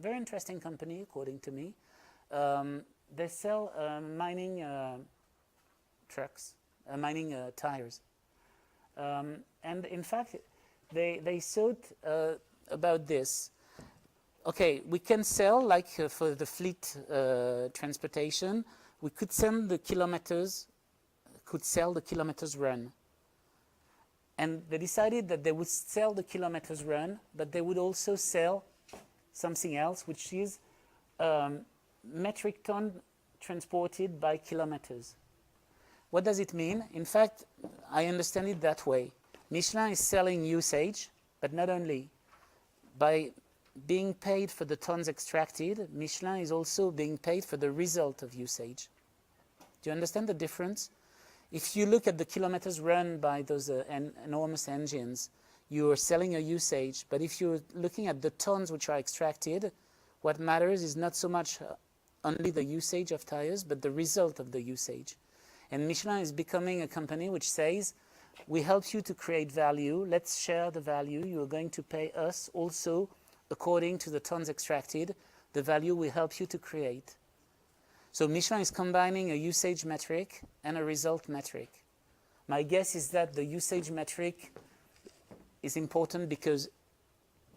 very interesting company, according to me. They sell mining trucks, mining tires. And in fact, they thought about this. Okay, we can sell, like for the fleet transportation, we could sell the kilometers run. And they decided that they would sell the kilometers run, but they would also sell something else, which is metric ton transported by kilometers. What does it mean? In fact, I understand it that way. Michelin is selling usage, but not only. By being paid for the tons extracted, Michelin is also being paid for the result of usage. Do you understand the difference? If you look at the kilometers run by those enormous engines, you are selling a usage. But if you're looking at the tons which are extracted, what matters is not so much only the usage of tires, but the result of the usage. And Michelin is becoming a company which says, we help you to create value. Let's share the value. You are going to pay us also according to the tons extracted, the value we help you to create. So Michelin is combining a usage metric and a result metric. My guess is that the usage metric is important because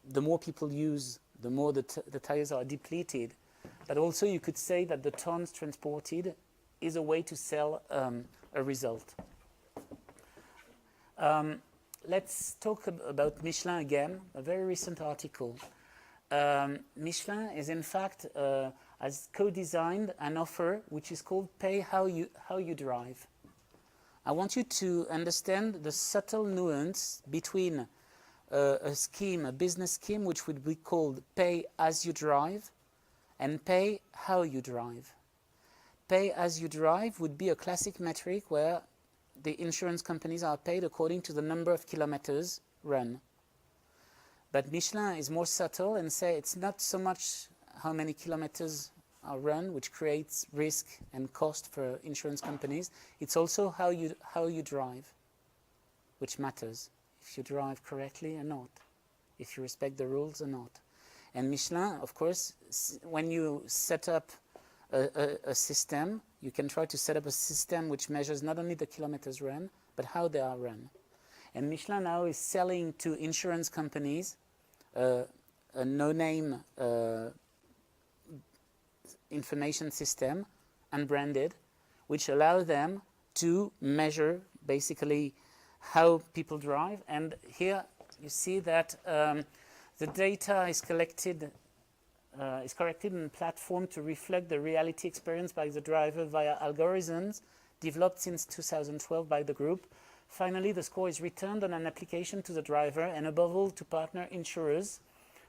the more people use, the more the tires are depleted. But also you could say that the tons transported is a way to sell a result. Let's talk about Michelin again, a very recent article. Michelin is in fact has co-designed an offer which is called Pay How You Drive. I want you to understand the subtle nuance between a business scheme which would be called Pay As You Drive and Pay How You Drive. Pay As You Drive would be a classic metric where the insurance companies are paid according to the number of kilometers run. But Michelin is more subtle and say it's not so much how many kilometers are run, which creates risk and cost for insurance companies. It's also how you drive, which matters. If you drive correctly or not, if you respect the rules or not. And Michelin, of course, when you set up a system, you can try to set up a system which measures not only the kilometers run, but how they are run. And Michelin now is selling to insurance companies a no-name information system, unbranded, which allows them to measure basically how people drive. And here you see that the data is collected in a platform to reflect the reality experienced by the driver via algorithms developed since 2012 by the group. Finally, the score is returned on an application to the driver and above all to partner insurers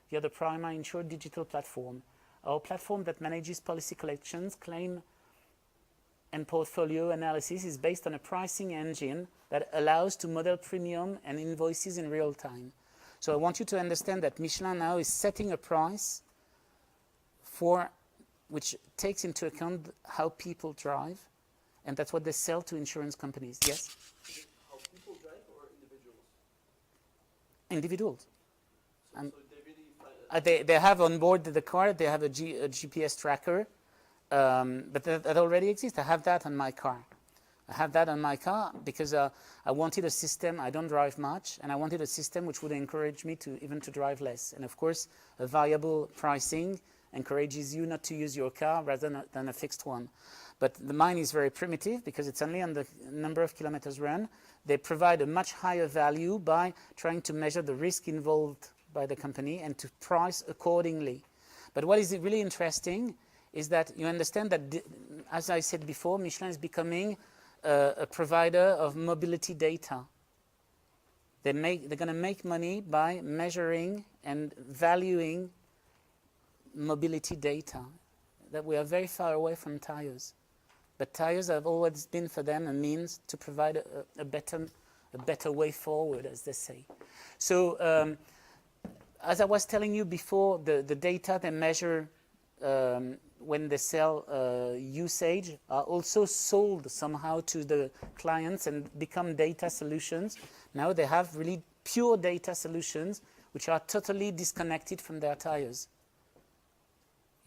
via the Prima Insure digital platform. Our platform that manages policy collections, claim and portfolio analysis is based on a pricing engine that allows to model premium and invoices in real time. So I want you to understand that Michelin now is setting a price which takes into account how people drive, and that's what they sell to insurance companies. Yes? How people drive or individuals? Individuals. So they really they have on board the car, they have a GPS tracker, but that already exists. I have that on my car. I have that on my car because I wanted a system, I don't drive much, and I wanted a system which would encourage me to even to drive less. And of course, a variable pricing encourages you not to use your car rather than a fixed one. But the mine is very primitive because it's only on the number of kilometers run. They provide a much higher value by trying to measure the risk involved by the company and to price accordingly. But what is really interesting is that you understand that, as I said before, Michelin is becoming a provider of mobility data. They're going to make money by measuring and valuing mobility data, that we are very far away from tires. But tires have always been for them a means to provide a better way forward, as they say. So as I was telling you before, the data they measure when they sell usage are also sold somehow to the clients and become data solutions. Now they have really pure data solutions which are totally disconnected from their tires.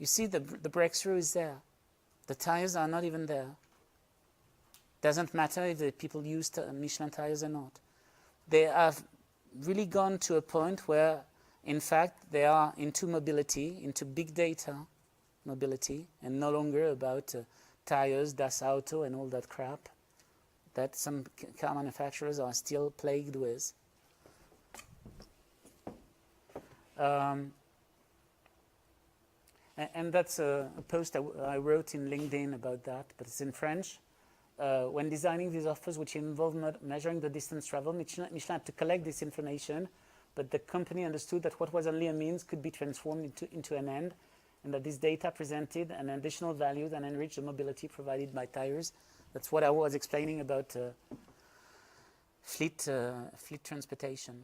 You see the breakthrough is there. The tires are not even there. Doesn't matter if the people use Michelin tires or not. They have really gone to a point where, in fact, they are into mobility, into big data mobility, and no longer about tires, Das Auto, and all that crap that some car manufacturers are still plagued with. And that's a post I wrote in LinkedIn about that, but it's in French. When designing these offers, which involve measuring the distance traveled, Michelin had to collect this information, but the company understood that what was only a means could be transformed into an end, and that this data presented an additional value that enriched the mobility provided by tires. That's what I was explaining about fleet transportation.